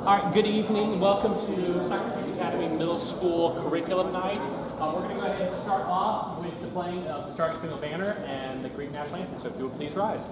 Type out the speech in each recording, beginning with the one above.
All right, good evening. Welcome to Socrates Academy Middle School Curriculum Night. We're going to go ahead and start off with the playing of the Star Spangled Banner and the Greek National Anthem. So if you would please rise.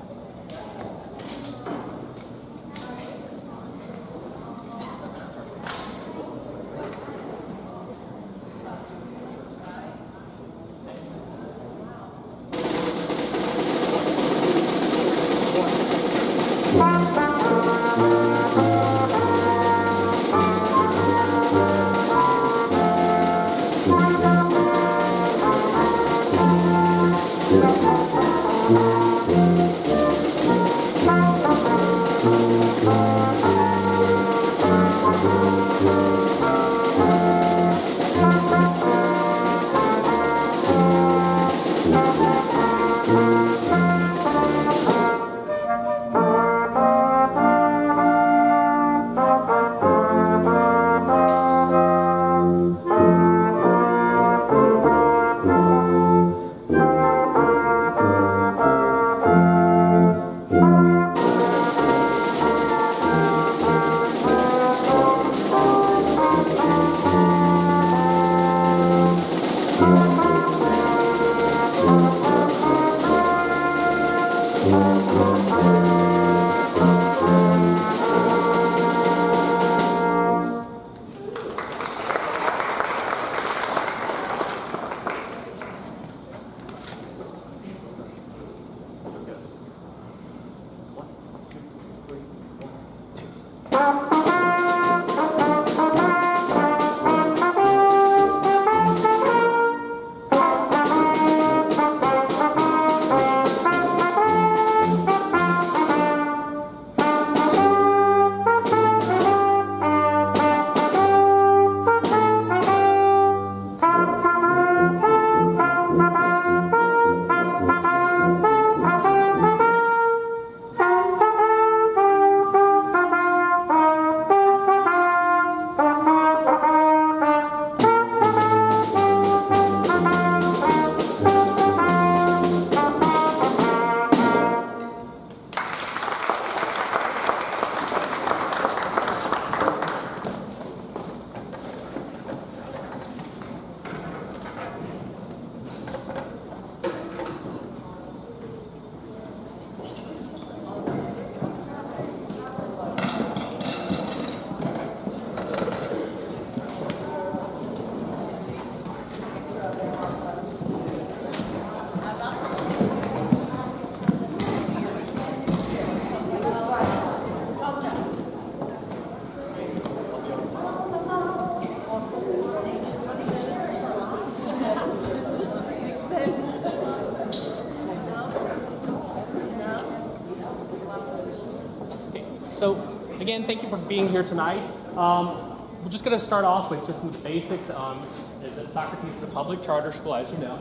So again, thank you for being here tonight. We're just going to start off with just some basics. Socrates is a public charter school, as you know,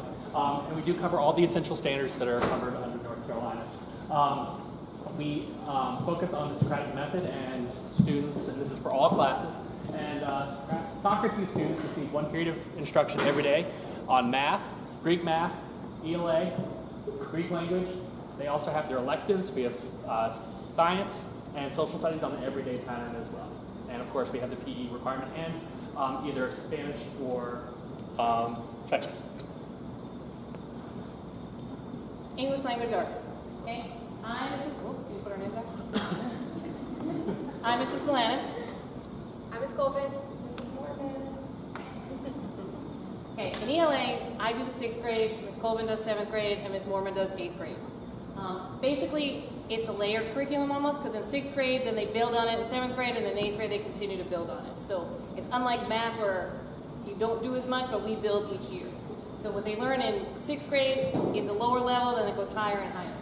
and we do cover all the essential standards that are covered under North Carolina. We focus on the Socratic method, and students, and this is for all classes, and Socrates students receive one period of instruction every day on math, ELA, Greek language. They also have their electives. We have science and social studies on the everyday pattern as well. And of course, we have the PE requirement and either Spanish or Chinese. English language arts. Okay. I'm Mrs. Oops, can you put our names back? I'm Mrs. Galanis. I'm Ms. Colvin. Mrs. Morgan. Okay, in ELA, I do the 6th grade, Ms. Colvin does 7th grade, and Ms. Mormon does 8th grade. Basically, it's a layered curriculum almost, because in 6th grade, then they build on it in 7th grade, and then 8th grade, they continue to build on it. So it's unlike math where you don't do as much, but we build each year. So what they learn in 6th grade is a lower level, then it goes higher and higher.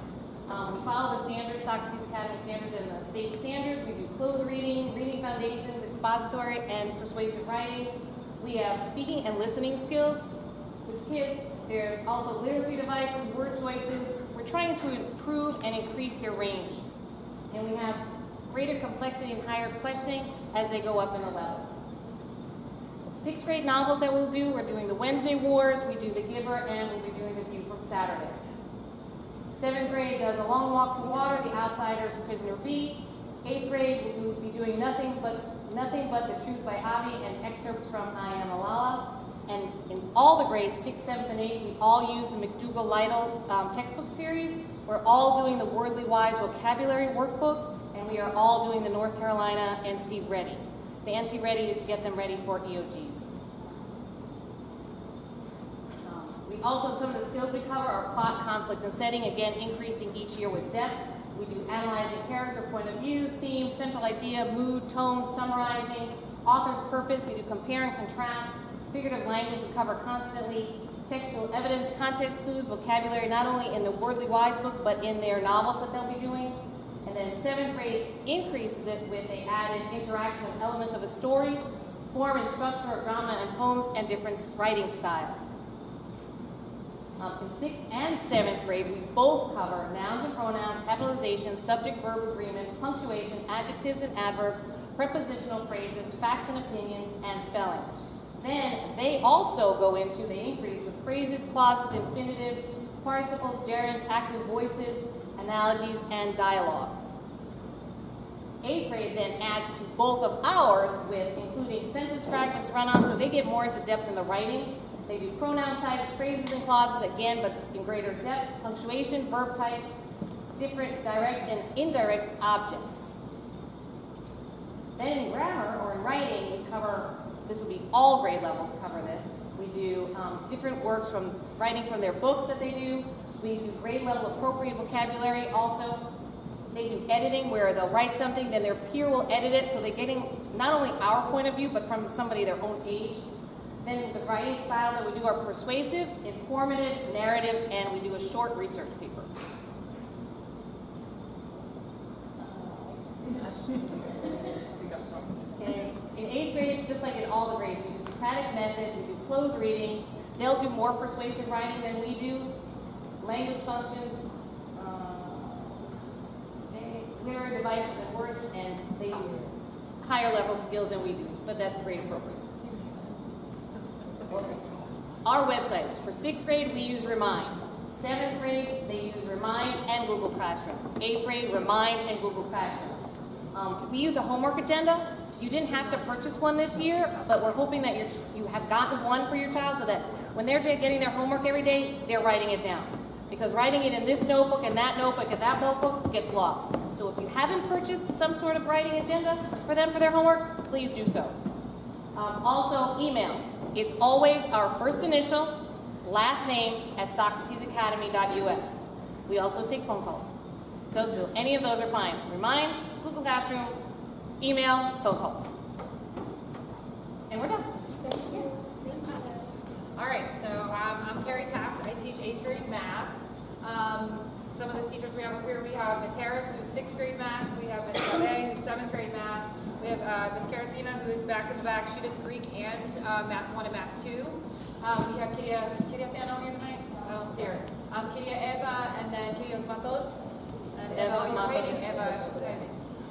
We follow the standards, Socrates Academy standards and the state standards. We do closed reading, reading foundations, expository, and persuasive writing. We have speaking and listening skills with kids. There's also literacy devices, word choices. We're trying to improve and increase their range. And we have greater complexity and higher questioning as they go up in the levels. 6th grade novels that we'll do, we're doing the Wednesday Wars, we do The Giver, and we'll be doing The View from Saturday. 7th grade does A Long Walk to Water, The Outsiders, Prisoner B. 8th grade will be doing nothing but Nothing But the Truth by Avi, and excerpts from I Am Alala. And in all the grades, 6th, 7th, and 8th, we all use the McDougall-Lytle textbook series. We're all doing the Wordly Wise vocabulary workbook, and we are all doing the North Carolina NC Ready. The NC Ready is to get them ready for EOGs. We also, some of the skills we cover are plot, conflict, and setting, again, increasing each year with depth. We do analyzing character, point of view, theme, central idea, mood, tone, summarizing, author's purpose. We do compare and contrast. Figurative language we cover constantly. Textual evidence, context clues, vocabulary, not only in the Wordly Wise book, but in their novels that they'll be doing. And then 7th grade increases it with a added interaction of elements of a story, form and structure of drama and poems, and different writing styles. In 6th and 7th grade, we both cover nouns and pronouns, capitalization, subject-verb agreements, punctuation, adjectives and adverbs, prepositional phrases, facts and opinions, and spelling. Then they also go into, they increase with phrases, clauses, infinitives, participles, gerunds, active voices, analogies, and dialogues. 8th grade then adds to both of ours with including sentence fragments, run-ons, so they get more into depth in the writing. They do pronoun types, phrases, and clauses again, but in greater depth, punctuation, verb types, different direct and indirect objects. Then in grammar or in writing, we cover, this would be all grade levels cover this. We do different works from writing from their books that they do. We do grade level appropriate vocabulary also. They do editing where they'll write something, then their peer will edit it, so they're getting not only our point of view, but from somebody their own age. Then the writing styles that we do are persuasive, informative, narrative, and we do a short research paper. Okay. In 8th grade, just like in all the grades, we do Socratic method, we do closed reading. They'll do more persuasive writing than we do. Language functions, literary devices and words, and they use higher level skills than we do, but that's grade appropriate. Our websites, for 6th grade, we use Remind. 7th grade, they use Remind and Google Classroom. 8th grade, Remind and Google Classroom. We use a homework agenda. You didn't have to purchase one this year, but we're hoping that you have gotten one for your child so that when they're getting their homework every day, they're writing it down. Because writing it in this notebook and that notebook gets lost. So if you haven't purchased some sort of writing agenda for them for their homework, please do so. Also, emails. It's always our first initial, last name at socratesacademy.us. We also take phone calls. Any of those are fine. Remind, Google Classroom, email, phone calls. And we're done. All right, so I'm Carrie Taft. I teach 8th grade math. Some of the teachers we have up here, we have Ms. Harris, who's 6th grade math. We have Ms. Gaudet, who's 7th grade math. We have Ms. Karantina, who is back in the back. She does Greek and Math 1 and Math 2. We have Kyria, is Kyria Fano here tonight? I don't see her. Kyria Eva, and then Kyria Matos. And Eva, you're writing Eva, I should say.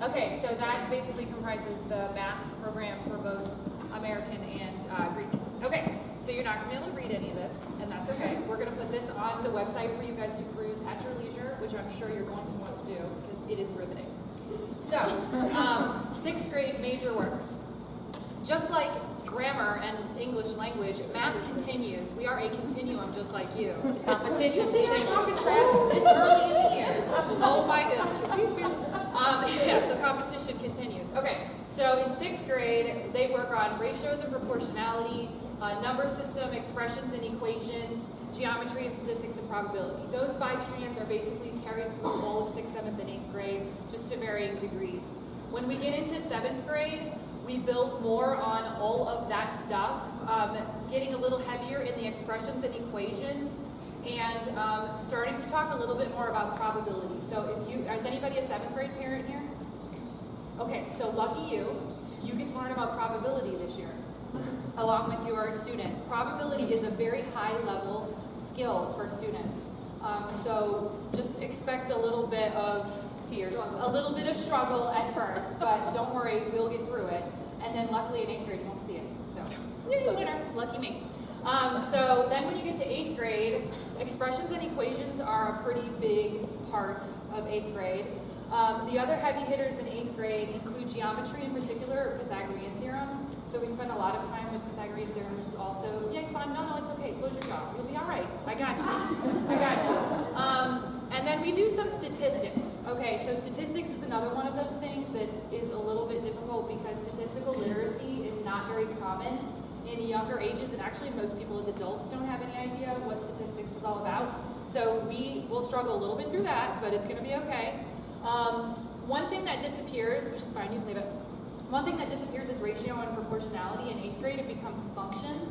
Okay, so that basically comprises the math program for both American and Greek. Okay, so you're not going to be able to read any of this, and that's okay. We're going to put this on the website for you guys to peruse at your leisure, which I'm sure you're going to want to do because it is riveting. So, 6th grade major works. Just like grammar and English language, math continues. We are a continuum just like you. Competition. See them talking trash this early in the year. Oh my goodness. Yeah, so competition continues. Okay, so in 6th grade, they work on ratios and proportionality, number system, expressions and equations, geometry and statistics and probability. Those 5 strands are basically carried through all of 6th, 7th, and 8th grade, just to varying degrees. When we get into 7th grade, we build more on all of that stuff, getting a little heavier in the expressions and equations, and starting to talk a little bit more about probability. So is anybody a 7th grade parent here? Okay, so lucky you get to learn about probability this year, along with your students. Probability is a very high level skill for students. So just expect a little bit of tears, a little bit of struggle at first, but don't worry, we'll get through it. And then luckily in 8th grade you won't see it. So winner, lucky me. So then when you get to 8th grade, expressions and equations are a pretty big part of 8th grade. The other heavy hitters in 8th grade include geometry in particular, Pythagorean theorem. So we spend a lot of time with Pythagorean theorem, which is also, yay, fun. No, it's okay. Close your jaw. You'll be all right. I got you. I got you. And then we do some statistics. Okay, so statistics is another one of those things that is a little bit difficult because statistical literacy is not very common in younger ages, and actually most people as adults don't have any idea what statistics is all about. So we will struggle a little bit through that, but it's going to be okay. One thing that disappears, which is fine, you can leave it. One thing that disappears is ratio and proportionality. In 8th grade, it becomes functions.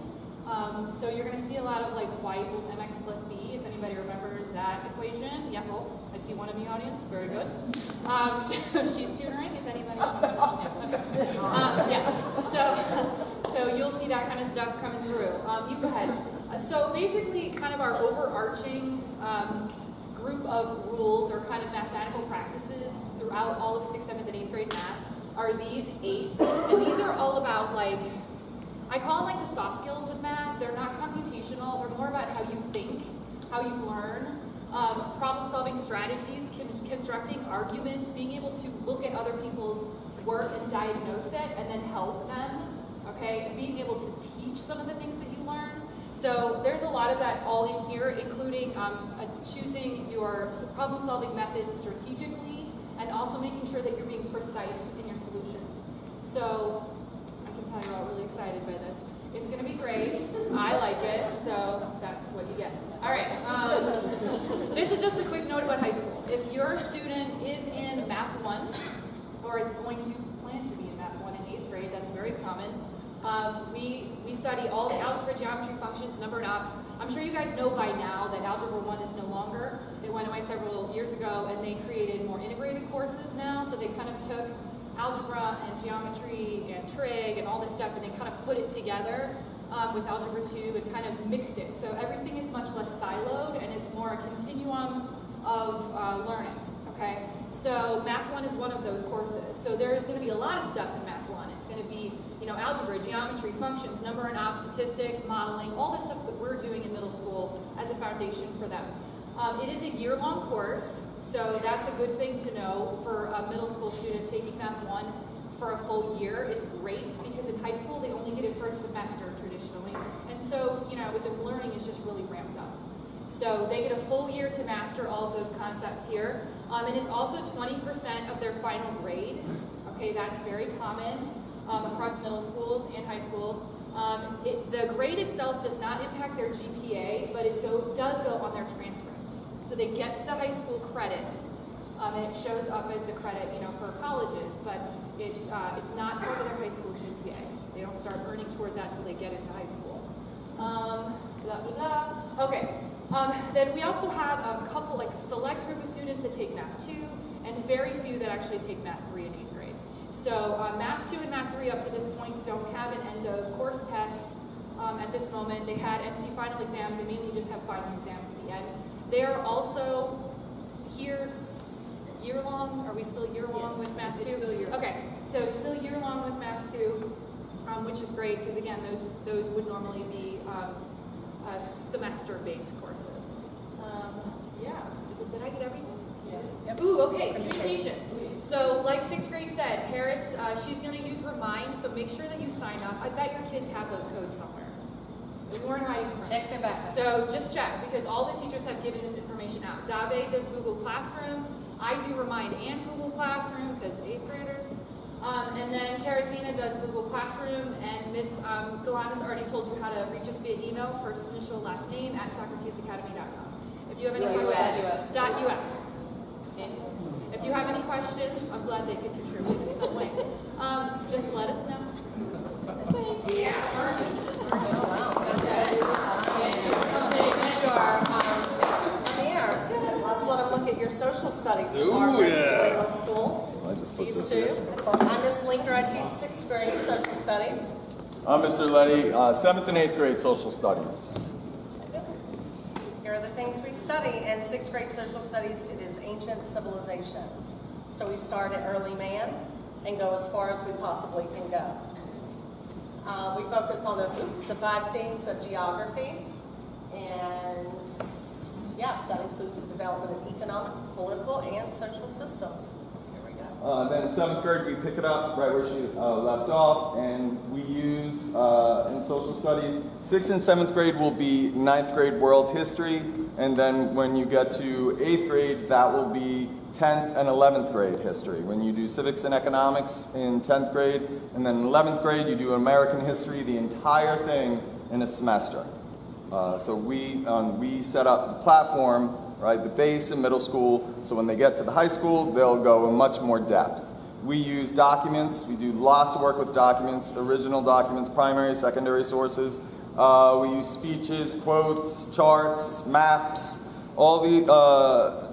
So you're going to see a lot of like y equals mx plus b, if anybody remembers that equation. Yeah, well, I see one in the audience. Very good. So she's tutoring, if anybody wants to. So you'll see that kind of stuff coming through. You go ahead. So basically, kind of our overarching group of rules or kind of mathematical practices throughout all of 6th, 7th, and 8th grade math are these 8. And these are all about like, I call them like the soft skills with math. They're not computational. They're more about how you think, how you learn, problem-solving strategies, constructing arguments, being able to look at other people's work and diagnose it and then help them, okay? And being able to teach some of the things that you learn. So there's a lot of that all in here, including choosing your problem-solving methods strategically and also making sure that you're being precise in your solutions. So I can tell you're all really excited by this. It's going to be great. I like it, so that's what you get. All right. This is just a quick note about high school. If your student is in Math 1 or is going to plan to be in Math 1 in 8th grade, that's very common. We study all the algebra, geometry, functions, number, and ops. I'm sure you guys know by now that Algebra 1 is no longer. It went away several years ago, and they created more integrated courses now. So they kind of took algebra and geometry and trig and all this stuff, and they kind of put it together with Algebra 2 and kind of mixed it. So everything is much less siloed, and it's more a continuum of learning, okay? So Math 1 is one of those courses. So there's going to be a lot of stuff in Math 1. It's going to be, you know, algebra, geometry, functions, number and ops, statistics, modeling, all the stuff that we're doing in middle school as a foundation for them. It is a year-long course, so that's a good thing to know for a middle school student taking Math 1 for a full year is great because in high school they only get it for a semester traditionally. And so, you know, with the learning is just really ramped up. So they get a full year to master all of those concepts here. And it's also 20% of their final grade. Okay, that's very common across middle schools and high schools. The grade itself does not impact their GPA, but it does go on their transcript. So they get the high school credit, and it shows up as the credit, you know, for colleges, but it's not part of their high school GPA. They don't start earning toward that until they get into high school. Blah, blah, blah. Okay. Then we also have a couple, like select group of students that take Math 2, and very few that actually take Math 3 in 8th grade. So Math 2 and Math 3 up to this point don't have an end of course test at this moment. They had NC final exams. They mainly just have final exams at the end. They are also here year-long. Are we still year-long with Math 2? Still year-long. Okay, so still year-long with Math 2, which is great because, again, those would normally be semester-based courses. Yeah. Did I get everything? Yeah. Yep. Ooh, okay, communication. So, like 6th grade said, Harris, she's going to use Remind, so make sure that you sign up. I bet your kids have those codes somewhere. More in hiding from. Check them out. So just check, because all the teachers have given this information out. Dave does Google Classroom. I do Remind and Google Classroom, because 8th graders. And then Karatina does Google Classroom, and Miss Galanis already told you how to reach us via email, first initial, last name, at SocratesAcademy.com. If you have any questions, .us. If you have any questions, I'm glad they could contribute in some way. Just let us know. Let's let them look at your social studies department in middle school. These two. I'm Miss Linker. I teach 6th grade social studies. I'm Mr. Letty, 7th and 8th grade social studies. Here are the things we study in 6th grade social studies. It is ancient civilizations. So we start at early man and go as far as we possibly can go. We focus on the 5 themes of geography, and yes, that includes the development of economic, political, and social systems. Here we go. Then in 7th grade, we pick it up right where she left off, and we use, in social studies, 6th and 7th grade will be 9th grade world history, and then when you get to 8th grade, that will be 10th and 11th grade history. When you do civics and economics in 10th grade, and then in 11th grade, you do American history, the entire thing in a semester. So we set up the platform, right, the base in middle school, so when they get to the high school, they'll go in much more depth. We use documents, we do lots of work with documents, original documents, primary, secondary sources. We use speeches, quotes, charts, maps, all the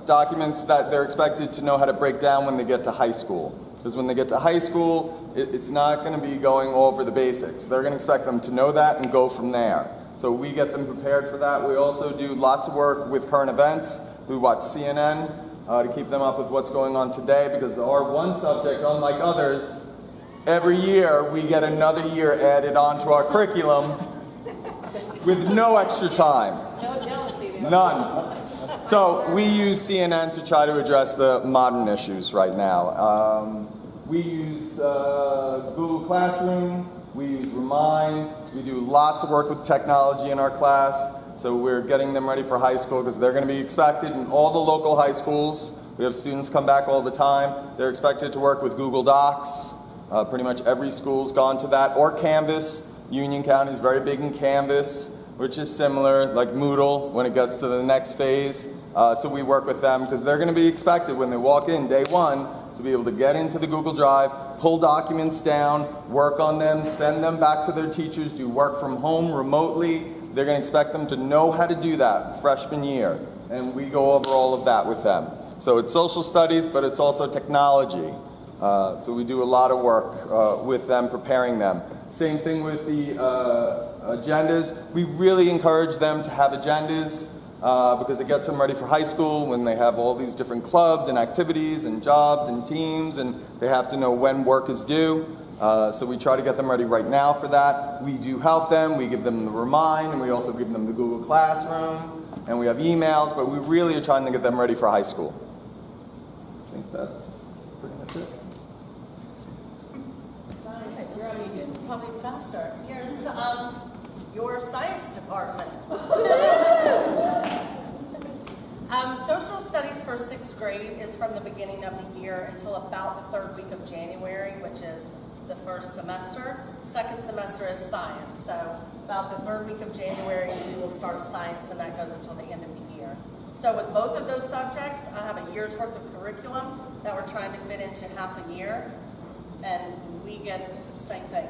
documents that they're expected to know how to break down when they get to high school. Because when they get to high school, it's not going to be going over the basics. They're going to expect them to know that and go from there. So we get them prepared for that. We also do lots of work with current events. We watch CNN to keep them up with what's going on today, because our one subject, unlike others, every year we get another year added onto our curriculum with no extra time. No jealousy there. None. So we use CNN to try to address the modern issues right now. We use Google Classroom, we use Remind, we do lots of work with technology in our class, so we're getting them ready for high school because they're going to be expected in all the local high schools. We have students come back all the time. They're expected to work with Google Docs. Pretty much every school's gone to that, or Canvas. Union County is very big in Canvas, which is similar, like Moodle, when it gets to the next phase. So we work with them because they're going to be expected when they walk in day one to be able to get into the Google Drive, pull documents down, work on them, send them back to their teachers, do work from home remotely. They're going to expect them to know how to do that freshman year. And we go over all of that with them. So it's social studies, but it's also technology. So we do a lot of work with them, preparing them. Same thing with the agendas. We really encourage them to have agendas because it gets them ready for high school when they have all these different clubs and activities and jobs and teams, and they have to know when work is due. So we try to get them ready right now for that. We do help them. We give them the Remind, and we also give them the Google Classroom, and we have emails, but we really are trying to get them ready for high school. I think that's pretty much it. So you can probably faster. Here's your science department. Social studies for 6th grade is from the beginning of the year until about the 3rd week of January, which is the first semester. 2nd semester is science. So about the 3rd week of January, we will start science, and that goes until the end of the year. So with both of those subjects, I have a year's worth of curriculum that we're trying to fit into half a year. And we get the same thing.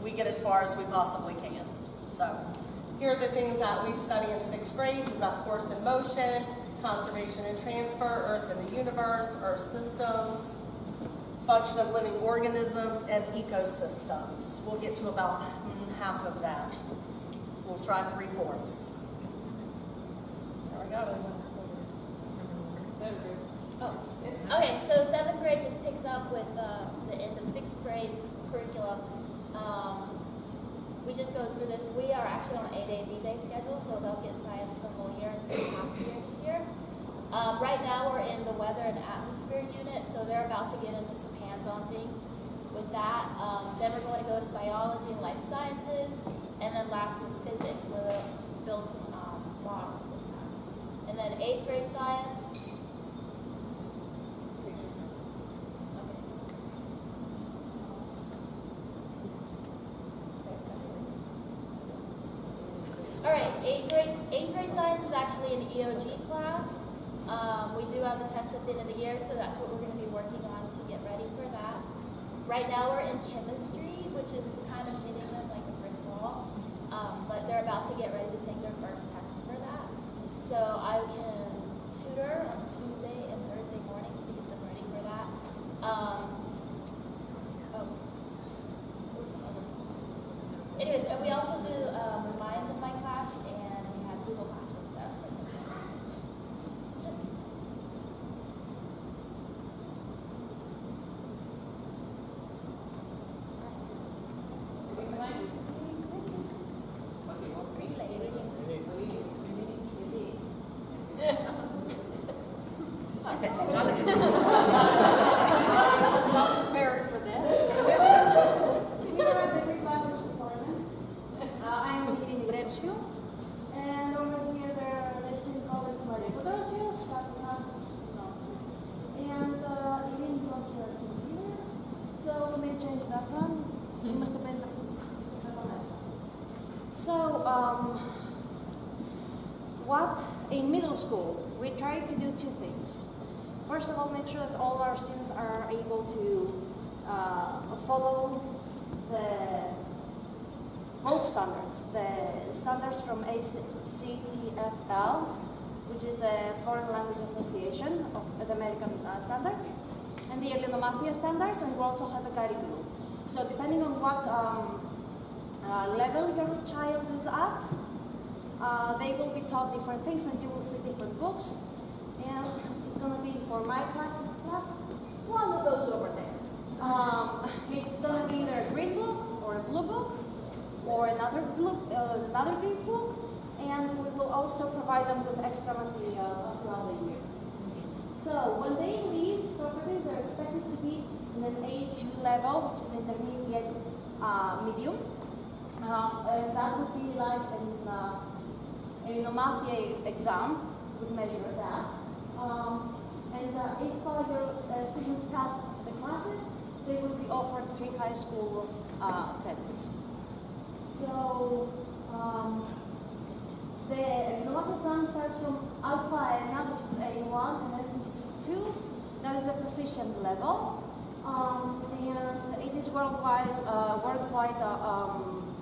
We get as far as we possibly can. So here are the things that we study in 6th grade. We've got force in motion, conservation and transfer, Earth and the universe, Earth systems, function of living organisms, and ecosystems. We'll get to about half of that. We'll try 3/4. There we go. Okay, so 7th grade just picks up with the end of 6th grade's curriculum. We just go through this. We are actually on an 8A, B-Day schedule, so they'll get science the whole year instead of half the year this year. Right now we're in the weather and atmosphere unit, so they're about to get into some hands-on things with that. Then we're going to go to biology and life sciences, and then lastly physics, where they'll build some models with that. And then 8th grade science. All right, 8th grade science is actually an EOG class. We do have a test at the end of the year, so that's what we're going to be working on to get ready for that. Right now we're in chemistry, which is kind of hitting them like a brick wall, but they're about to get ready to take their first test for that. So I can tutor on Tuesday and Thursday mornings to get them ready for that. Anyways, and we also do Remind in my class, and we have Google Classroom stuff. let me change that one. It must have been it's been a mess. So, what in middle school we try to do two things. First of all, make sure that all our students are able to follow the both standards, the standards from ACTFL, which is the Foreign Language Association of the American standards, and the Economafia standards, and we also have a guiding rule. So depending on what level your child is at, they will be taught different things, and you will see different books. And it's going to be for my class, one of those over there. It's going to be either a green book or a blue book or another green book, and we will also provide them with extra material throughout the year. So when they leave Socrates, they're expected to be in an A2 level, which is intermediate medium, and that would be like an Economafia exam would measure that. And if your students pass the classes, they will be offered 3 high school credits. So the Economafia exam starts from Alpha ENA, which is A1, and then C2. That is the proficient level, and it is worldwide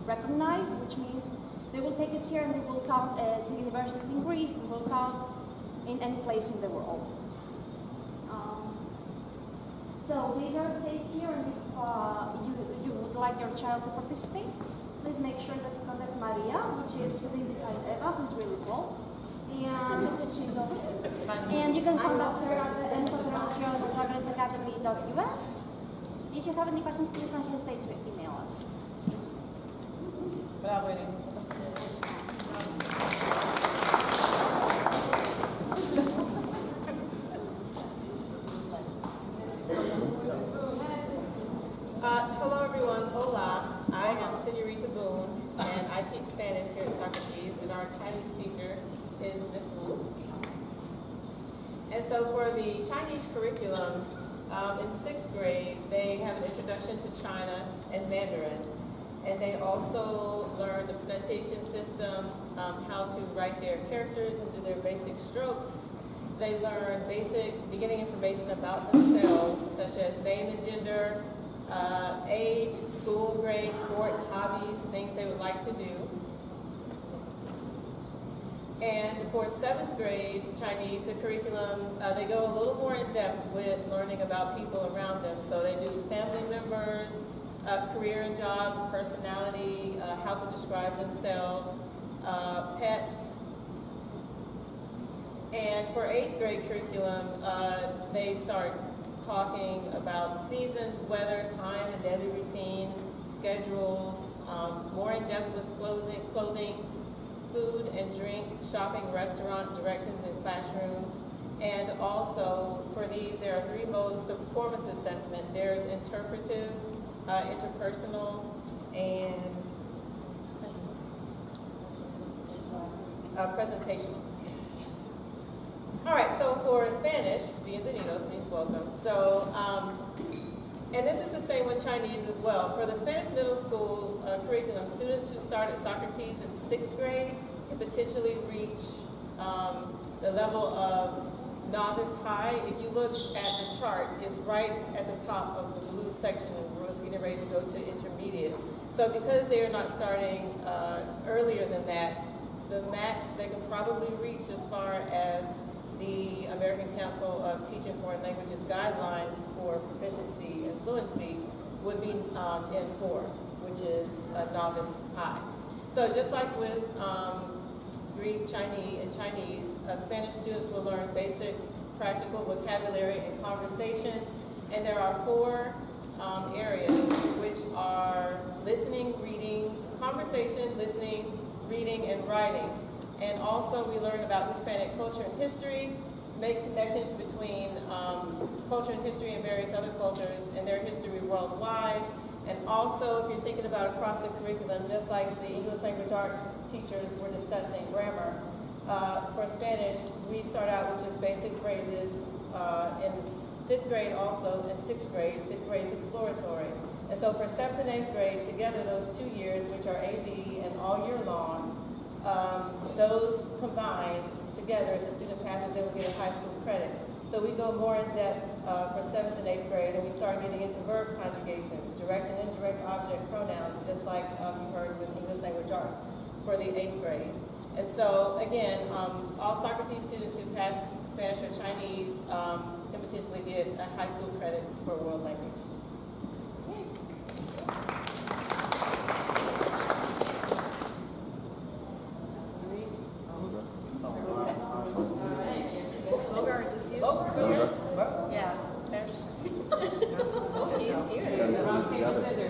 recognized, which means they will take it here and they will count to universities in Greece and will count in any place in the world. So these are the dates here, and if you would like your child to participate, please make sure that you contact Maria, which is sitting behind Eva, who's really cool. And she's also and you can contact her at the info@socratesacademy.us. If you have any questions, please don't hesitate to email us. Hello everyone, hola. I am Senorita Boone, and I teach Spanish here at Socrates, and our Chinese teacher is Miss Wu. And so for the Chinese curriculum, in 6th grade, they have an introduction to China and Mandarin. And they also learn the pronunciation system, how to write their characters and do their basic strokes. They learn basic beginning information about themselves, such as name and gender, age, school grade, sports, hobbies, things they would like to do. And for 7th grade Chinese, the curriculum, they go a little more in depth with learning about people around them. So they do family members, career and job, personality, how to describe themselves, pets. And for 8th grade curriculum, they start talking about seasons, weather, time and daily routine, schedules, more in depth with clothing, food and drink, shopping, restaurant, directions in classroom. And also for these, there are 3 modes of performance assessment. There's interpretive, interpersonal, and presentation. All right, so for Spanish, bienvenidos, mis welcome. So, and this is the same with Chinese as well. For the Spanish middle school curriculum, students who start at Socrates in 6th grade can potentially reach the level of novice high. If you look at the chart, it's right at the top of the blue section, and we're getting ready to go to intermediate. So because they are not starting earlier than that, the max they can probably reach as far as the American Council of Teaching Foreign Languages guidelines for proficiency and fluency would be N4, which is a novice high. So just like with Greek, Chinese, Spanish students will learn basic practical vocabulary and conversation. And there are 4 areas, which are listening, reading, conversation, listening, reading, and writing. And also we learn about Hispanic culture and history, make connections between culture and history and various other cultures and their history worldwide. And also, if you're thinking about across the curriculum, just like the English language arts teachers were discussing grammar, for Spanish, we start out with just basic phrases in 5th grade also, and 6th grade. 5th grade is exploratory. so for 7th and 8th grade, together those 2 years, which are AB and all year long, those combined together, if the student passes, they will get a high school credit. So we go more in depth for 7th and 8th grade, and we start getting into verb conjugations, direct and indirect object pronouns, just like you heard with English language arts for the 8th grade. And so again, all Socrates students who pass Spanish or Chinese can potentially get a high school credit for world language. Bogar, is this you? Yeah.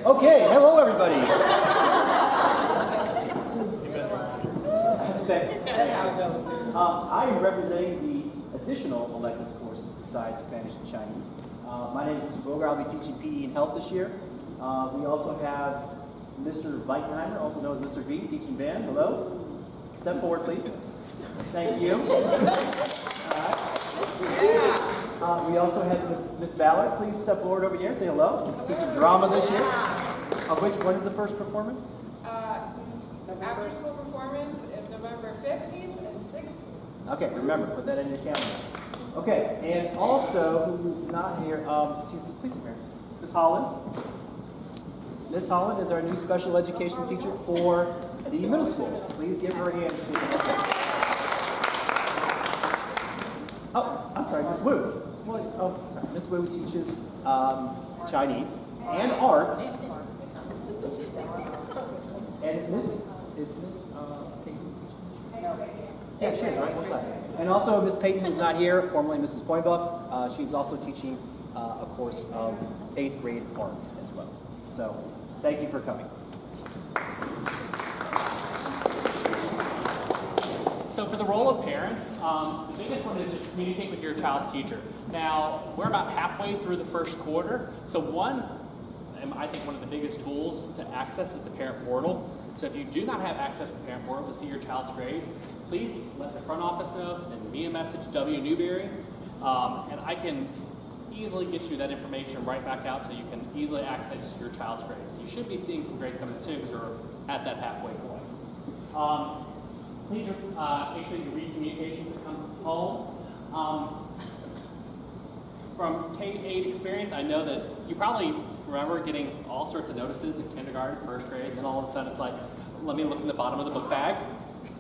Okay, hello everybody. Thanks. That's how it goes. I am representing the additional elective courses besides Spanish and Chinese. My name is Mr. Bogar. I'll be teaching PE and Health this year. We also have Mr. Weitenheimer, also known as Mr. V, teaching band. Hello. Step forward, please. Thank you. We also have Miss Ballard. Please step forward over here and say hello. Teaching drama this year. Of which, when is the first performance? After school performance is November 15th and 16th. Okay, remember, put that in your calendar. Okay, and also, who is not here, excuse me, please come here. Miss Holland. Miss Holland is our new special education teacher for the middle school. Please give her a hand. Oh, I'm sorry, Miss Wu. Oh, sorry. Miss Wu teaches Chinese and art. And is Miss Peyton teaching? Yeah, she is, right? What class? And also Miss Peyton, who's not here, formerly Mrs. Pointbuff, she's also teaching a course of 8th grade art as well. So, thank you for coming. So for the role of parents, the biggest one is just communicate with your child's teacher. Now, we're about halfway through the first quarter, so I think one of the biggest tools to access is the parent portal. So if you do not have access to the parent portal to see your child's grade, please let the front office know, send me a message, W. Newberry, and I can easily get you that information right back out so you can easily access your child's grades. You should be seeing some grades coming soon because you're at that halfway point. Please make sure you read communications that come home. From K-8 experience, I know that you probably remember getting all sorts of notices in kindergarten, first grade, and then all of a sudden it's like, let me look in the bottom of the book bag.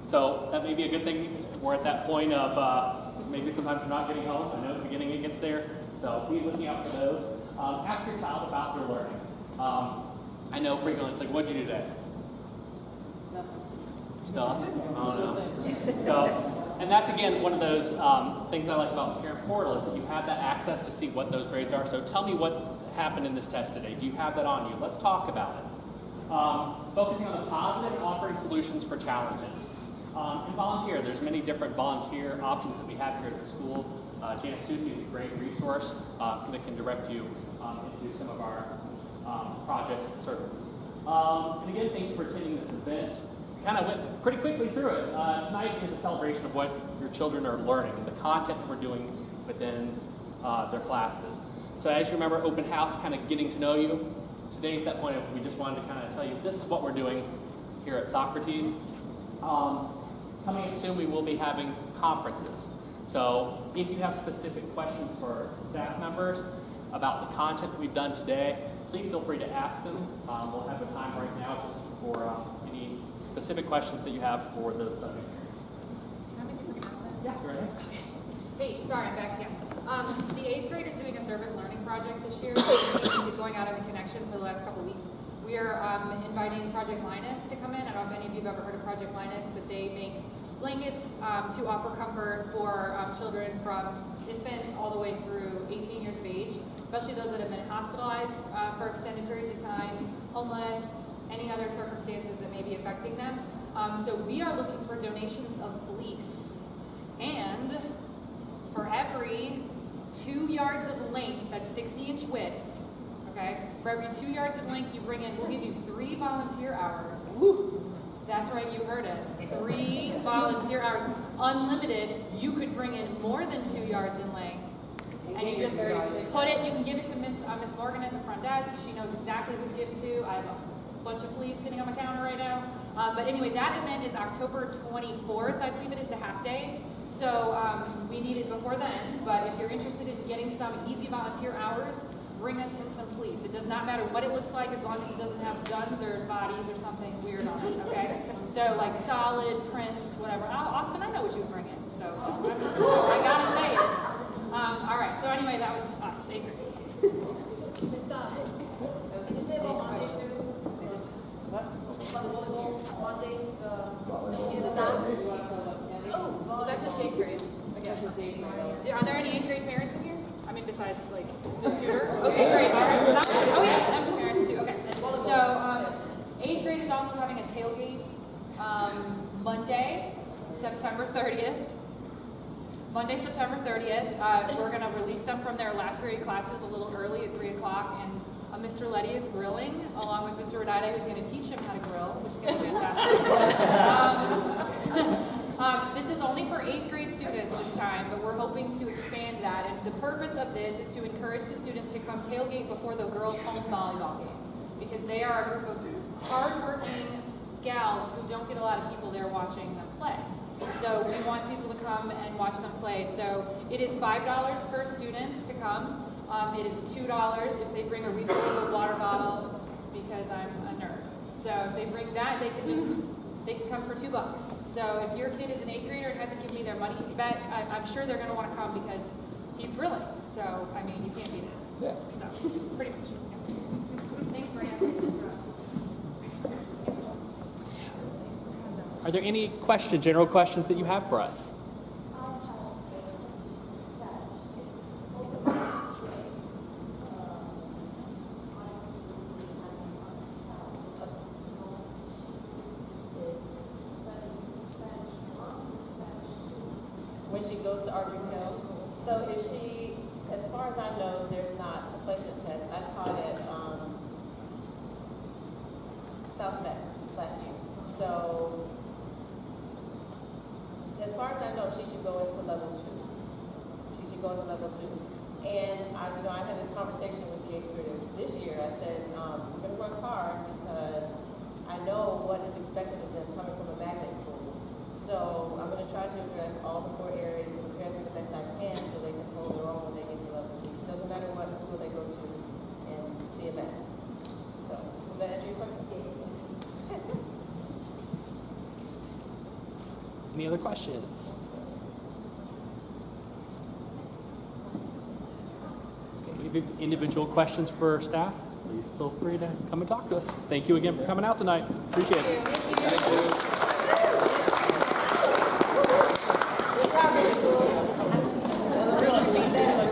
So that may be a good thing. We're at that point of maybe sometimes you're not getting home. I know at the beginning it gets there. So be looking out for those. Ask your child about their learning. I know frequently it's like, what'd you do today? Stuff. I don't know. So, and that's again one of those things I like about the parent portal is that you have that access to see what those grades are. So tell me what happened in this test today. Do you have that on you? Let's talk about it. Focusing on the positive and offering solutions for challenges. And volunteer. There's many different volunteer options that we have here at the school. Janice Susi is a great resource that can direct you into some of our projects and services. And again, thank you for attending this event. We kind of went pretty quickly through it. Tonight is a celebration of what your children are learning and the content that we're doing within their classes. So as you remember, open house, kind of getting to know you. Today's that point of we just wanted to kind of tell you this is what we're doing here at Socrates. Coming up soon, we will be having conferences. So if you have specific questions for staff members about the content that we've done today, please feel free to ask them. We'll have a time right now just for any specific questions that you have for those subject areas. Can I make a quick announcement? Yeah, go ahead. Hey, sorry, I'm back again. The 8th grade is doing a service learning project this year. We've been going out in the connection for the last couple weeks. We are inviting Project Linus to come in. I don't know if any of you have ever heard of Project Linus, but they make blankets to offer comfort for children from infants all the way through 18 years of age, especially those that have been hospitalized for extended periods of time, homeless, any other circumstances that may be affecting them. So we are looking for donations of fleece. And for every 2 yards of length, that's 60-inch width, okay? For every 2 yards of length you bring in, we'll give you 3 volunteer hours. Woo. That's right, you heard it. 3 volunteer hours. Unlimited, you could bring in more than 2 yards in length, and you just put it, you can give it to Miss Morgan at the front desk. She knows exactly who to give it to. I have a bunch of fleas sitting on my counter right now. But anyway, that event is October 24th, I believe it is, the half day. So we need it before then, but if you're interested in getting some easy volunteer hours, bring us in some fleece. It does not matter what it looks like as long as it doesn't have guns or bodies or something weird on it, okay? So like solid prints, whatever. Austin, I know what you would bring in, so I gotta say it. All right, so anyway, that was us, 8th grade. Ms. Donna, so can you say about Monday too? What? About the volleyball, Monday, is it done? Oh, well, that's just 8th grade. Are there any 8th grade parents in here? I mean, besides like the tutor? Okay, great. All right. Oh yeah, that's parents too. Okay. So 8th grade is also having a tailgate Monday, September 30th. Monday, September 30th. We're going to release them from their last period classes a little early at 3 o'clock, and Mr. Letty is grilling, along with Mr. Radida, who's going to teach him how to grill, which is going to be fantastic. This is only for 8th grade students this time, but we're hoping to expand that. And the purpose of this is to encourage the students to come tailgate before the girls' home volleyball game, because they are a group of hardworking gals who don't get a lot of people there watching them play. So we want people to come and watch them play. So it is $5 for students to come. It is $2 if they bring a refillable water bottle, because I'm a nerd. So if they bring that, they can come for $2. So if your kid is an 8th grader and hasn't given me their money bet, I'm sure they're going to want to come because he's grilling. So, I mean, you can't beat it. Yeah. So, pretty much. Yeah. Thanks, Maria. Are there any general questions that you have for us? When she goes to Arbor Hill. So if she, as far as I know, there's not a placement test. I taught at South Met last year. So as far as I know, she should go into level 2. She should go into level 2. And I had a conversation with the 8th graders this year. I said, we're going to work hard because I know what is expected of them coming from a magnet school. So I'm going to try to address all the 4 areas and prepare them the best I can so they can hold their own when they get to level 2. It doesn't matter what school they go to in CMS. So, does that answer your question? Any other questions? Okay, if you have individual questions for staff, please feel free to come and talk to us. Thank you again for coming out tonight. Appreciate it. Thank you.